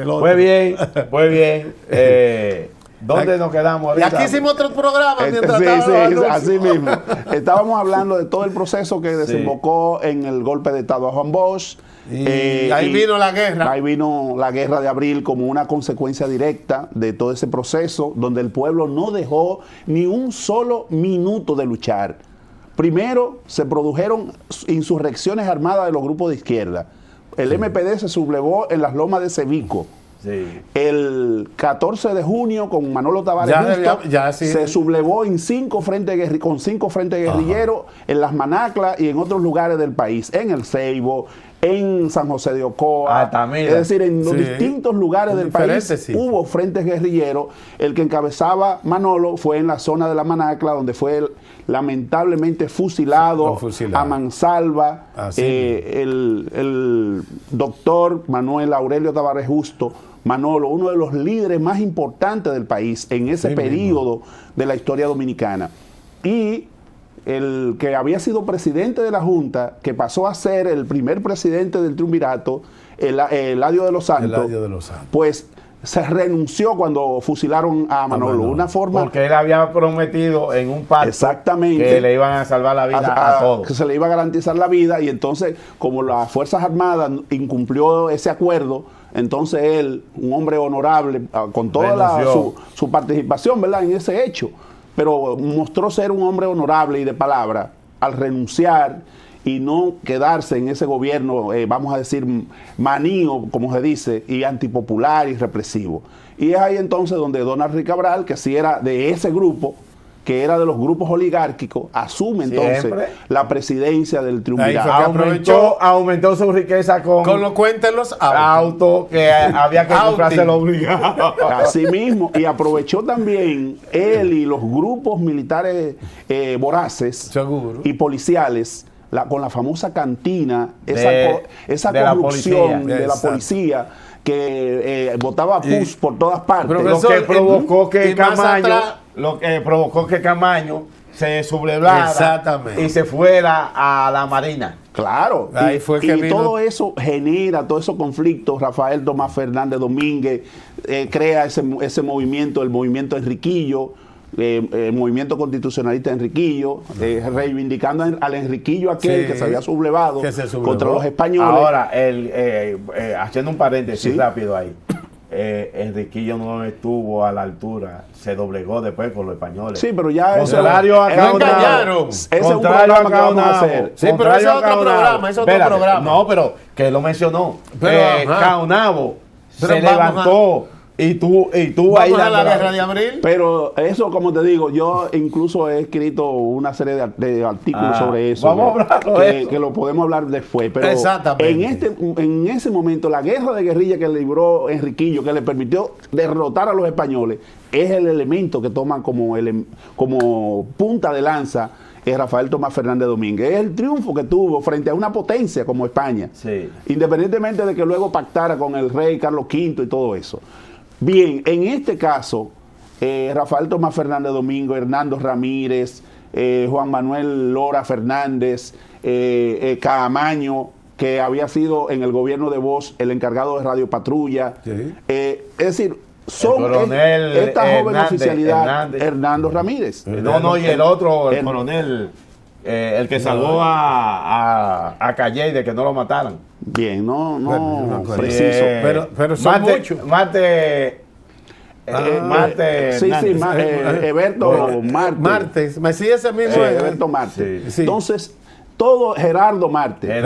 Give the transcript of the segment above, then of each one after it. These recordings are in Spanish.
el otro. Pues bien, pues bien. ¿Dónde nos quedamos ahorita? Y aquí hicimos otro programa mientras Sí, estábamos así mismo. Estábamos hablando de todo el proceso que desembocó en el golpe de Estado a Juan Bosch. Y ahí vino la guerra. Ahí vino la guerra de abril como una consecuencia directa de todo ese proceso, donde el pueblo no dejó ni un solo minuto de luchar. Primero se produjeron insurrecciones armadas de los grupos de izquierda. El MPD se sublevó en las lomas de Cevico. Sí. El 14 de junio, con Manolo Tavares se sublevó en 5 frentes guerrilleros en las Manaclas y en otros lugares del país, en El Ceibo, en San José de Ocoa, es decir, en los distintos lugares del país hubo frentes guerrilleros. El que encabezaba Manolo fue en la zona de la Manacla, donde fue lamentablemente fusilado a mansalva el doctor Manuel Aurelio Tavares Justo, Manolo, uno de los líderes más importantes del país en ese periodo de la historia dominicana. Y el que había sido presidente de la Junta, que pasó a ser el primer presidente del triunvirato, Eladio de los Santos, pues se renunció cuando fusilaron a Manolo. Una forma... Porque él había prometido en un pacto que le iban a salvar la vida a todos. Que se le iba a garantizar la vida, y entonces, como las Fuerzas Armadas incumplió ese acuerdo, entonces él, un hombre honorable, con toda su participación, ¿verdad?, en ese hecho, pero mostró ser un hombre honorable y de palabra, al renunciar y no quedarse en ese gobierno, vamos a decir, manío, como se dice, y antipopular y represivo. Y es ahí entonces donde don Henry Cabral, que sí era de ese grupo, que era de los grupos oligárquicos, asume entonces la presidencia del triunvirato. Aumentó su riqueza con los cuentos autos que había que comprárselo obligado. Así mismo, y aprovechó también él y los grupos militares voraces y policiales, con la famosa cantina, esa corrupción de la policía, que botaba pus por todas partes. Lo que provocó que Camaño se sublevara y se fuera a la Marina. Claro, y todo eso genera, todos esos conflictos. Rafael Tomás Fernández Domínguez crea ese movimiento, el movimiento Enriquillo, el movimiento constitucionalista Enriquillo, reivindicando al Enriquillo aquel que se había sublevado contra los españoles. Ahora, haciendo un paréntesis rápido ahí, Enriquillo no estuvo a la altura, se doblegó después con los españoles. Sí, pero ya contrario a engañaron. Ese es un programa que vamos a hacer. Sí, pero ese es otro programa, programa. No, pero que lo mencionó. Caonabo se levantó. Y tú ahí a la guerra de abril. Pero eso, como te digo, yo incluso he escrito una serie de artículos sobre eso. Vamos a hablar que lo podemos hablar después. Pero exactamente. En ese momento, la guerra de guerrilla que libró Enriquillo, que le permitió derrotar a los españoles, es el elemento que toman como punta de lanza Rafael Tomás Fernández Domínguez. Es el triunfo que tuvo frente a una potencia como España, independientemente de que luego pactara con el rey Carlos V y todo eso. Bien, en este caso, Rafael Tomás Fernández Domingo, Hernando Ramírez, Juan Manuel Lora Fernández, Caamaño, que había sido en el gobierno de Bosch el encargado de Radio Patrulla. Es decir, son esta joven oficialidad, Hernando Ramírez. Y el otro, el coronel, el que salvó a Calley de que no lo mataran. Bien, no preciso. Pero son muchos. Eberto Marte. Me sigue ese mismo. Eberto Marte. Entonces, todo Gerardo Marte.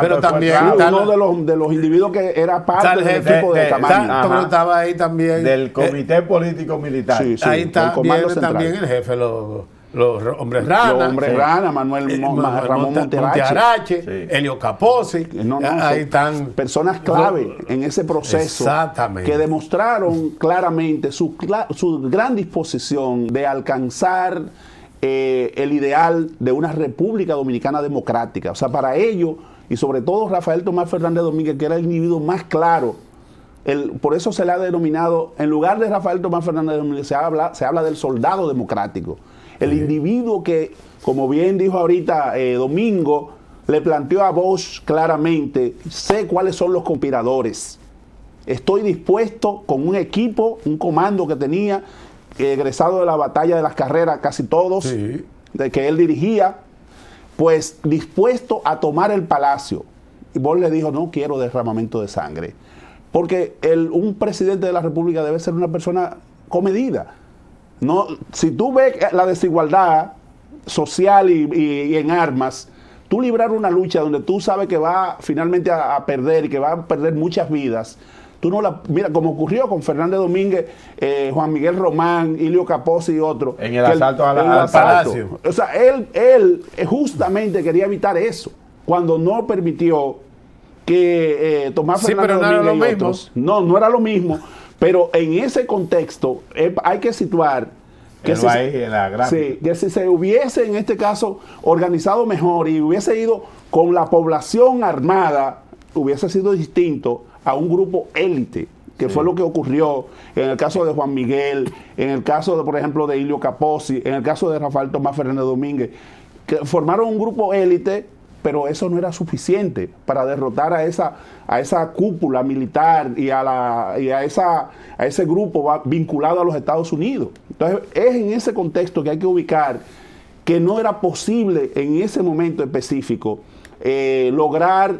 Pero también uno de los individuos que era parte del equipo de Camaño. Pero estaba ahí también. Del Comité Político Militar. Ahí está también el jefe, los hombres rana. Los hombres rana, Ramón Montearache, Helio Capozzi. Ahí están personas clave en ese proceso que demostraron claramente su gran disposición de alcanzar el ideal de una República Dominicana democrática. O sea, para ello, y sobre todo Rafael Tomás Fernández Domínguez, que era el individuo más claro, por eso se le ha denominado, en lugar de Rafael Tomás Fernández Domínguez, se habla del soldado democrático. El individuo que, como bien dijo ahorita Domingo, le planteó a Bosch claramente, sé cuáles son los conspiradores. estoy dispuesto con un equipo, un comando que tenía, egresado de la batalla de las carreras, casi todos, Sí. de que él dirigía, pues dispuesto a tomar el palacio. Y Bosch le dijo, no quiero derramamiento de sangre. Porque un presidente de la República debe ser una persona comedida. No, si tú ves la desigualdad social y en armas, tú librar una lucha donde tú sabes que va finalmente a perder y que va a perder muchas vidas, tú no la... Mira, como ocurrió con Fernández Domínguez, Juan Miguel Román, Ilio Capozzi y otros. En el asalto al Palacio. O sea, él justamente quería evitar eso, cuando no permitió que Tomás Sí, Fernández pero no era Domínguez lo y mismo. otros... No era lo mismo, pero en ese contexto hay que situar que Pero ahí en la gráfica. sí, que si se hubiese en este caso organizado mejor y hubiese ido con la población armada, hubiese sido distinto a un grupo élite, que fue lo que ocurrió en el caso de Juan Miguel, en el caso de, por ejemplo, de Ilio Capozzi, en el caso de Rafael Tomás Fernández Domínguez, que formaron un grupo élite, pero eso no era suficiente para derrotar a esa cúpula militar y a ese grupo vinculado a los Estados Unidos. Entonces, es en ese contexto que hay que ubicar que no era posible en ese momento específico lograr,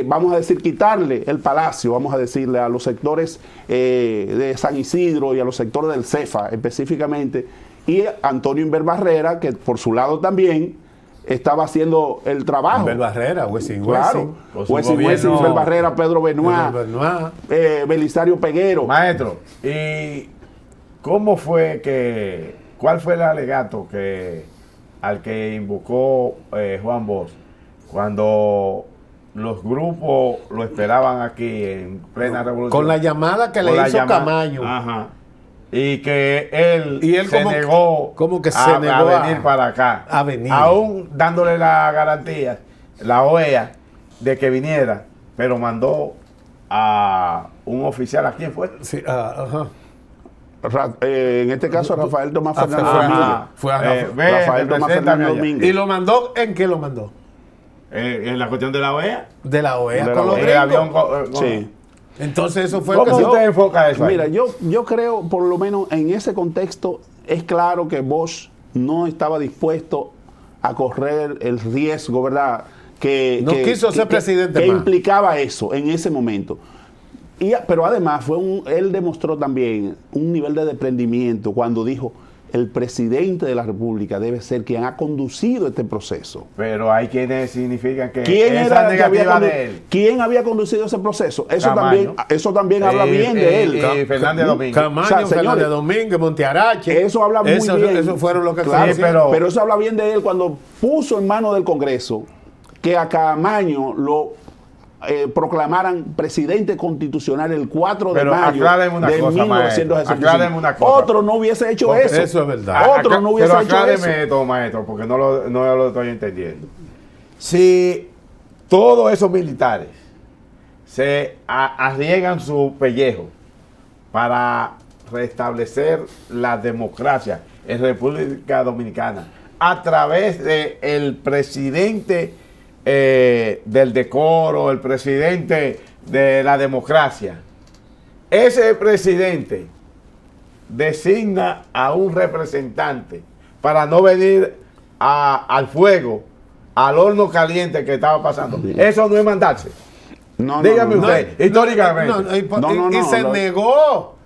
vamos a decir, quitarle el palacio, vamos a decirle, a los sectores de San Isidro y a los sectores del Cefa específicamente, y Antonio Inver Barrera, que por su lado también estaba haciendo el trabajo. Inver Barrera, Wessing Claro, Con su Wessing, gobierno. Inver Barrera, Pedro Benoit, Belisario Peguero. Maestro, ¿y cómo fue cuál fue el alegato al que invocó Juan Bosch cuando los grupos lo esperaban aquí en plena revolución? Con la llamada que le Con la hizo llamada. Camaño. Ajá. Y que él se como negó, como que se a negó venir para acá. a venir. Aún dándole la garantía, la OEA, de que viniera, pero mandó a un oficial. ¿A quién fue? Sí, ajá. En este caso, Rafael Tomás Fernández fue a- Domínguez. fue a Rafael Tomás Fernández ¿Y Domínguez. lo mandó? ¿En qué lo mandó? En la cuestión de la OEA. De la OEA De la con los OEA. El avión gringos. Sí. Entonces eso fue ¿Cómo que usted enfoca eso ahí? Mira, yo creo, por lo menos en ese contexto, es claro que Bosch no estaba dispuesto a correr el riesgo, ¿verdad? No quiso ser presidente que más. implicaba eso en ese momento. Pero además él demostró también un nivel de desprendimiento cuando dijo: el presidente de la República debe ser quien ha conducido este proceso. Pero hay quienes significan que ¿Quién esa era el que había, negativa de él. ¿Quién había conducido ese proceso? Camaño. Eso también habla bien de él. Y Fernández Domínguez. Camaño, O sea, señores, Fernández Domínguez, Montearache. Eso habla muy Eso- bien. Eso fueron los que Claro, Sí, pero- eso habla bien de él cuando puso en manos del Congreso que a Camaño lo proclamaran presidente constitucional el 4 de Pero mayo acláreme una de cosa, 1965. acláreme una cosa. Otro no hubiese hecho Porque eso. eso es verdad. Otro no hubiese pero hecho eso. acláreme esto, maestro, porque no lo estoy entendiendo. Si todos esos militares se arriesgan su pellejo para restablecer la democracia en República Dominicana a través del presidente del decoro, el presidente de la democracia, ese presidente designa a un representante para no venir al fuego, al horno caliente que estaba pasando. Eso no es mandarse. No, Dígame no, usted, históricamente. Y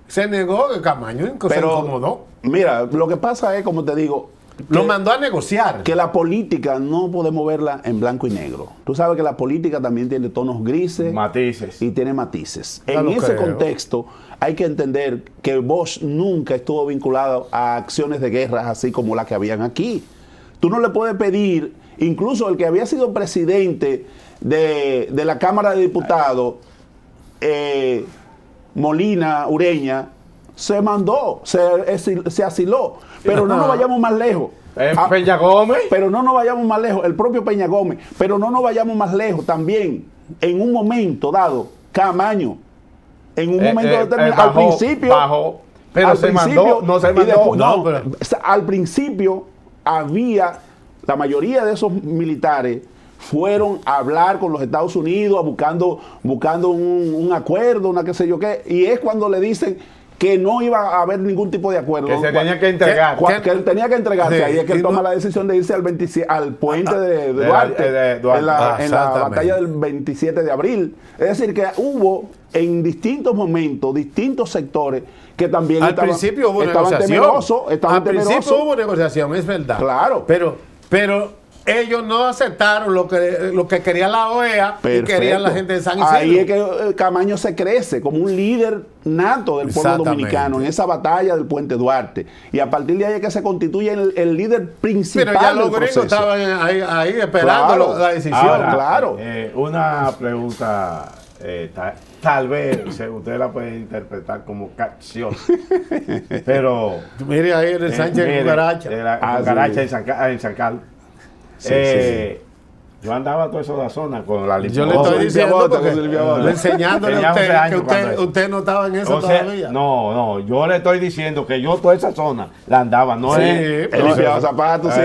se negó que Camaño se Pero, incomodó. mira, lo que pasa es, como te digo, Lo mandó a negociar. que la política no podemos verla en blanco y negro. Tú sabes que la política también tiene tonos grises Matices. y tiene matices. Ya En lo ese creo. contexto hay que entender que Bosch nunca estuvo vinculado a acciones de guerra así como las que habían aquí. Tú no le puedes pedir, incluso el que había sido presidente de la Cámara de Diputados, Molina Ureña, se mandó, se asiló. Pero no nos vayamos más lejos. Peña Gómez. Pero no nos vayamos más lejos, el propio Peña Gómez, pero no nos vayamos más lejos también, en un momento dado, Camaño, en un momento determinado, al principio, pero al se principio, mandó, no se y mandó. después- No, no, pero- al principio había, la mayoría de esos militares fueron a hablar con los Estados Unidos, buscando un acuerdo, una qué sé yo qué, y es cuando le dicen que no iba a haber ningún tipo de acuerdo. Que se tenía que entregar. Que él tenía que entregarse. Sí, Ahí es que él toma la decisión de irse al puente de Duarte, en la batalla del 27 de abril. Es decir, que hubo en distintos momentos, distintos sectores que también al principio hubo negociación. Estaban temerosos. Principio hubo negociación, es verdad. Claro. Pero ellos no aceptaron lo que quería la OEA y querían la gente de San Isidro. Ahí es que Camaño se crece como un líder nato del pueblo dominicano en esa batalla del puente Duarte. Y a partir de ahí es que se constituye el líder principal. Pero ya del los gringos proceso. estaban ahí esperando Claro. la decisión. Ahora, claro. Una pregunta, tal vez usted la puede interpretar como capciosa, pero Mire ahí en el Sánchez mire, Cucaracha. Cucaracha en San Carlos. Yo andaba toda esa zona con la Yo le estoy diciendo porque enseñándole a Tenía 11 usted años que cuando usted no estaba en eso O sea, todavía. no, yo le estoy diciendo que yo toda esa zona la andaba, no Sí, es. Él limpiaba zapatos, sí,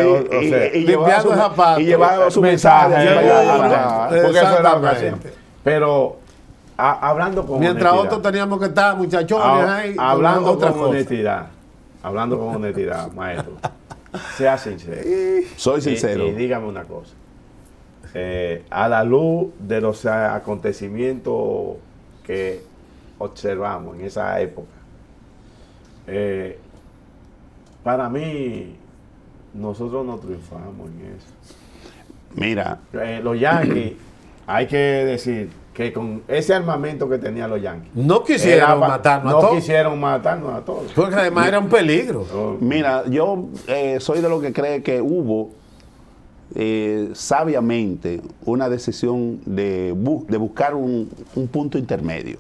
y limpiando zapatos. y llevaba su mensaje. Porque eso era lo que hacían. Exactamente. Pero hablando con Mientras honestidad, otros teníamos que estar muchachones ahí. hablando otras con honestidad, maestro, sea sincero. Soy sincero. Y dígame una cosa. A la luz de los acontecimientos que observamos en esa época, para mí, nosotros no triunfamos en eso. Mira, Los Yankees, hay que decir que con ese armamento que tenían los Yankees, No quisieron matarnos a no todos. quisieron matarnos a todos. Porque además era un peligro. mira, yo soy de los que cree que hubo sabiamente una decisión de buscar un punto intermedio,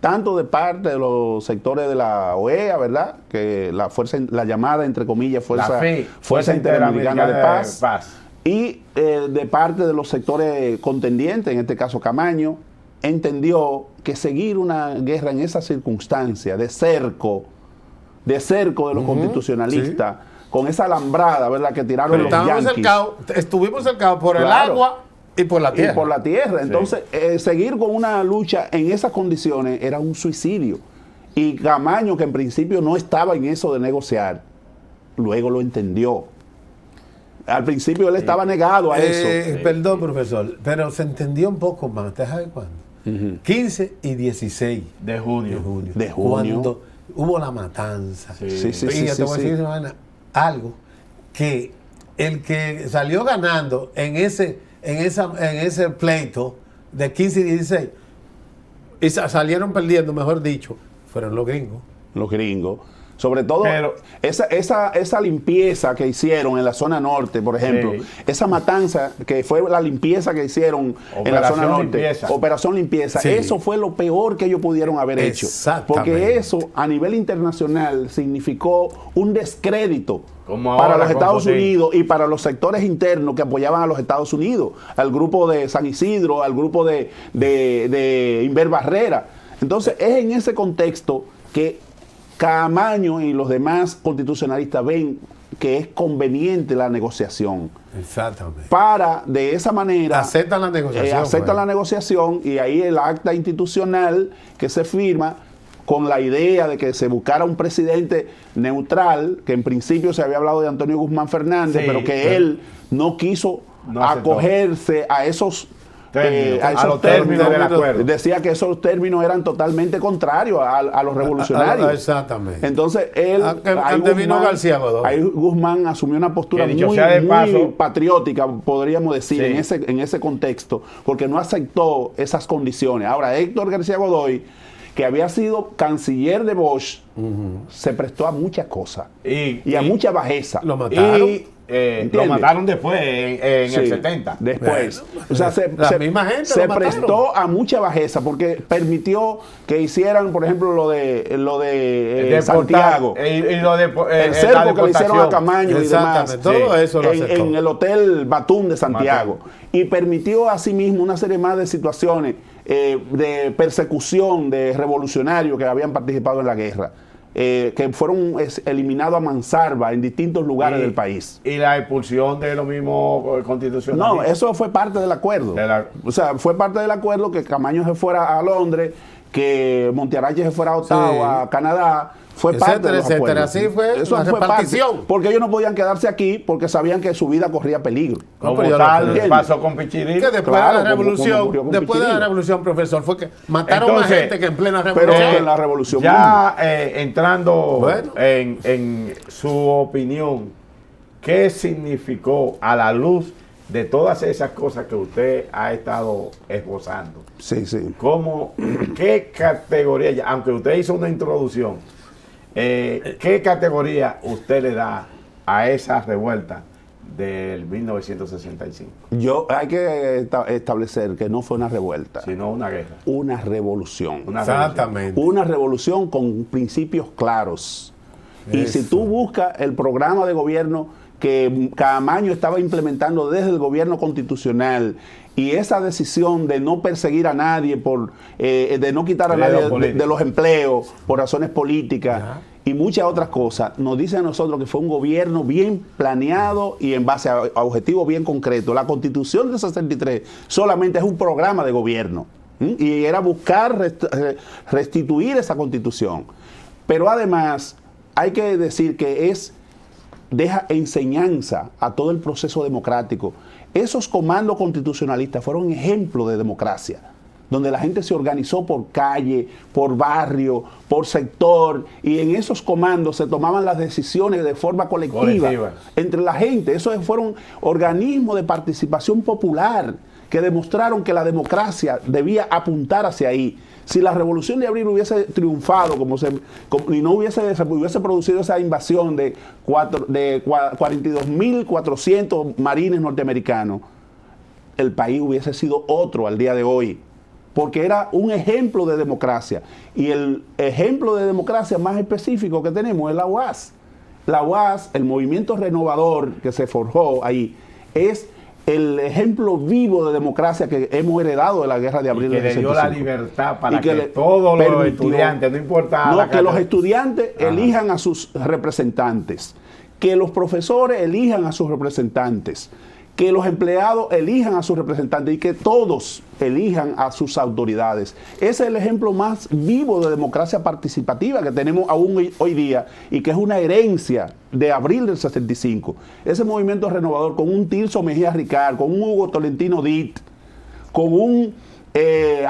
tanto de parte de los sectores de la OEA, ¿verdad? Que la llamada, entre comillas, Fuerza Interamericana de Paz. Y de parte de los sectores contendientes, en este caso Camaño, entendió que seguir una guerra en esa circunstancia de cerco de los constitucionalistas, con esa alambrada, ¿verdad?, que tiraron Pero los yanquis. estuvimos cercados por el Claro. agua y por la tierra. Y por la tierra. Entonces, seguir con una lucha en esas condiciones era un suicidio. Y Camaño, que en principio no estaba en eso de negociar, luego lo entendió. Al principio él estaba negado a eso. Perdón, profesor, pero se entendió un poco más. ¿Te sabes cuándo? 15 y 16 De junio. De junio. Cuando hubo la matanza. Sí. Sí, Y yo te voy a decir, sí. Joana, algo que el que salió ganando en ese pleito de 15 y 16 y salieron perdiendo, mejor dicho, fueron los gringos. Los gringos. Sobre todo, Pero- esa limpieza que hicieron en la zona norte, por ejemplo, Sí. esa matanza que fue la limpieza que hicieron en la Operación zona norte, Limpieza. Operación Limpieza, Sí. eso fue lo peor que ellos pudieron haber hecho. Exactamente. Porque eso a nivel internacional significó un descrédito Como para ahora los con Estados Putin. Unidos y para los sectores internos que apoyaban a los Estados Unidos, al grupo de San Isidro, al grupo de Inver Barrera. Entonces es en ese contexto que Camaño y los demás constitucionalistas ven que es conveniente la negociación Exactamente. para de esa manera Aceptan la negociación. aceptan pues. la negociación y ahí el acta institucional que se firma con la idea de que se buscara un presidente neutral, que en principio se había hablado de Antonio Guzmán Fernández, Sí, pero que pero él no quiso no aceptó. acogerse a esos Términos, a los términos del acuerdo. Decía que esos términos eran totalmente contrarios a los revolucionarios. Exactamente. Entonces él, Antes vino García Godoy. ahí Guzmán asumió una postura Que dicho muy, sea de muy paso, patriótica, podríamos decir, Sí. en ese contexto, porque no aceptó esas condiciones. Ahora, Héctor García Godoy, que había sido canciller de Bosch, se prestó a muchas cosas y a mucha bajeza. Lo mataron. Y lo ¿Entiendes? mataron después, en Sí, el 70. Después. Bueno, o sea, la misma gente se lo mataron. prestó a mucha bajeza porque permitió que hicieran, por ejemplo, lo de Deportar, Santiago. y lo de, El la cerco que le hicieron a deportación. Camaño y demás. Exactamente. Todo eso lo aceptó. En el Hotel Batún de Santiago. Y permitió asimismo una serie más de situaciones de persecución de revolucionarios que habían participado en la guerra. que fueron eliminados a mansalva en distintos lugares del país. Y la expulsión de los mismos constitucionalistas. No, eso fue parte del acuerdo. O sea, fue parte del acuerdo que Camaño se fuera a Londres, que Montearache se fuera a Ottawa, a Canadá. Fue parte de los acuerdos. Así fue eso la fue repartición. parte, porque ellos no podían quedarse aquí porque sabían que su vida corría peligro. Como pero tal, lo pasó con Pichiril. Que después Claro, de la revolución, como después de la Pichirilo. revolución, profesor, fue que mataron Entonces, a gente que en plena Pero revolución. en la revolución Ya entrando Bueno. en su opinión, ¿qué significó a la luz de todas esas cosas que usted ha estado esbozando? sí, sí. ¿Qué categoría, aunque usted hizo una introducción, qué categoría usted le da a esa revuelta del 1965? Hay que establecer que no fue una revuelta, Sino una guerra. una revolución. Exactamente. Una revolución con principios claros. Y si Eso. tú buscas el programa de gobierno que Caamaño estaba implementando desde el gobierno constitucional y esa decisión de no perseguir a nadie, de no quitar a nadie de los empleos por razones políticas y muchas otras cosas, nos dice a nosotros que fue un gobierno bien planeado y en base a objetivos bien concretos. La Constitución del 63 solamente es un programa de gobierno, y era buscar restituir esa Constitución. Pero además hay que decir que deja enseñanza a todo el proceso democrático. Esos comandos constitucionalistas fueron ejemplo de democracia, donde la gente se organizó por calle, por barrio, por sector, y en esos comandos se tomaban las decisiones de forma colectiva. Entre la gente. Esos fueron organismos de participación popular que demostraron que la democracia debía apuntar hacia ahí. Si la Revolución de Abril hubiese triunfado y no hubiese producido esa invasión de 42.400 marines norteamericanos, el país hubiese sido otro al día de hoy, porque era un ejemplo de democracia. Y el ejemplo de democracia más específico que tenemos es la UAS. La UAS, el movimiento renovador que se forjó ahí, es el ejemplo vivo de democracia que hemos heredado de la guerra de abril y que del le dio 65. la libertad para que todos los estudiantes, no importa que los estudiantes elijan a sus representantes, que los profesores elijan a sus representantes, que los empleados elijan a sus representantes y que todos elijan a sus autoridades. Ese es el ejemplo más vivo de democracia participativa que tenemos aún hoy día y que es una herencia de abril del 65. Ese movimiento renovador con un Tirso Mejía Ricard, con un Hugo Tolentino Dit, con un Andrés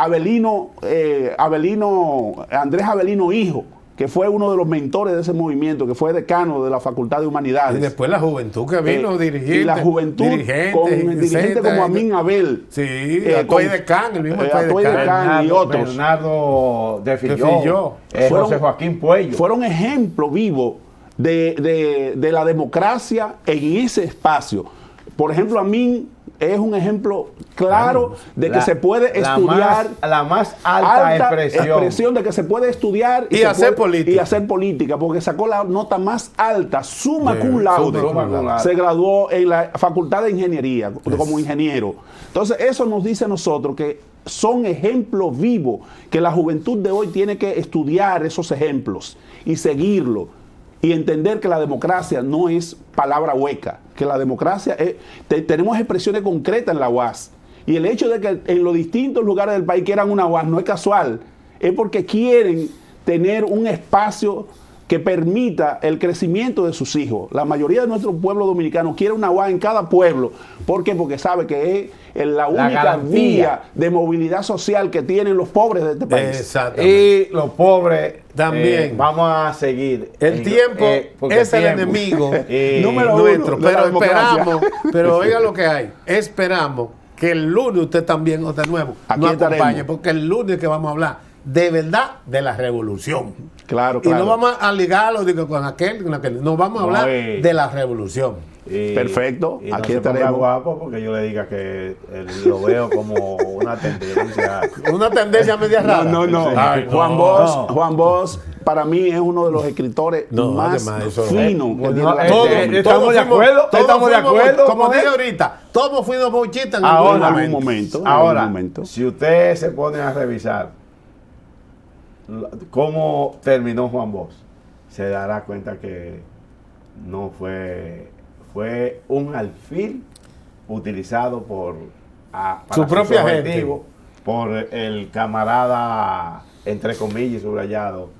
Avelino Hijo, que fue uno de los mentores de ese movimiento, que fue decano de la Facultad de Humanidades. Y después la juventud que vino, dirigente. Y la juventud con dirigentes como Amin Abel. Sí, Atoy de Can, el mismo Atoy de Can y otros. Bernardo de Filló, José Joaquín Puello. Fueron ejemplos vivos de la democracia en ese espacio. Por ejemplo, Amin es un ejemplo claro de que se puede estudiar. La más alta expresión de que se puede estudiar y hacer política. Porque sacó la nota más alta, summa cum laude. Se graduó en la Facultad de Ingeniería como ingeniero. Entonces, eso nos dice a nosotros que son ejemplos vivos, que la juventud de hoy tiene que estudiar esos ejemplos y seguirlos. Y entender que la democracia no es palabra hueca, que la democracia tenemos expresiones concretas en la UAS. Y el hecho de que en los distintos lugares del país quieran una UAS no es casual, es porque quieren tener un espacio que permita el crecimiento de sus hijos. La mayoría de nuestro pueblo dominicano quiere una UAS en cada pueblo. ¿Por qué? Porque sabe que es la única vía de movilidad social que tienen los pobres de este país. Exactamente. Y los pobres también. Vamos a seguir. El tiempo es el enemigo nuestro, pero oiga lo que hay. Esperamos que el lunes usted también nos de nuevo nos acompañe, porque el lunes que vamos a hablar de verdad de la revolución. Claro. Y no vamos a ligarlo con aquel, no vamos a hablar de la revolución. Perfecto, y aquí no estaremos. Guapo porque yo le diga que lo veo como una tendencia. Una tendencia media rara. No. Ay, Juan Bosch, para mí es uno de los escritores más finos. Estamos de acuerdo. Como dije ahorita, todos fuimos bochistas en algún momento. Ahora, si usted se pone a revisar cómo terminó Juan Bosch, se dará cuenta que no fue un alfil utilizado para Su propia sus gente. objetivos por el camarada, entre comillas, subrayado,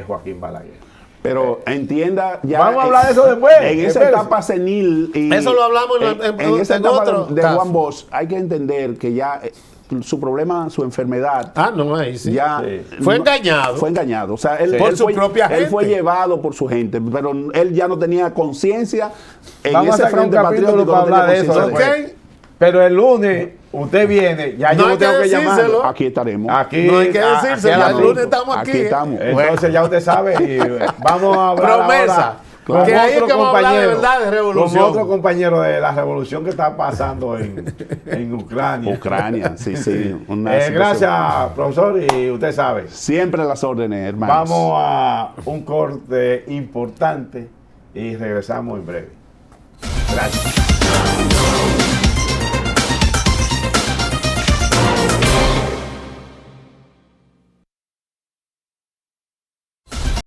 Joaquín Balaguer. Pero entienda ya. Vamos a hablar de eso después. En esa Espérese. etapa senil. Y Eso lo hablamos en esa en etapa otro de caso. Juan Bosch, hay que entender que ya su problema, su enfermedad. Ah, no, ahí sí. Ya Sí. Fue engañado. Fue engañado. O sea, él, Por él su fue, propia él fue gente. llevado por su gente, pero él ya no tenía conciencia en Vamos a ese sacar un frente capítulo patriótico. para No tenía hablar de eso conciencia Ok. de después. Pero el lunes usted viene, ya No yo hay no tengo que que llamar. decírselo. Aquí estaremos. Aquí, No hay que aquí decírselo. a las El cinco. lunes estamos aquí. Aquí estamos. Entonces ya usted sabe y vamos a hablar Promesa. ahora con Que ahí es otro que vamos a hablar de compañero, verdad de revolución. con otro compañero de la revolución que está pasando en Ucrania. Ucrania, sí, sí. Una situación. Gracias, profesor, y usted sabe. Siempre a las órdenes, hermanos. Vamos a un corte importante y regresamos en breve. Gracias.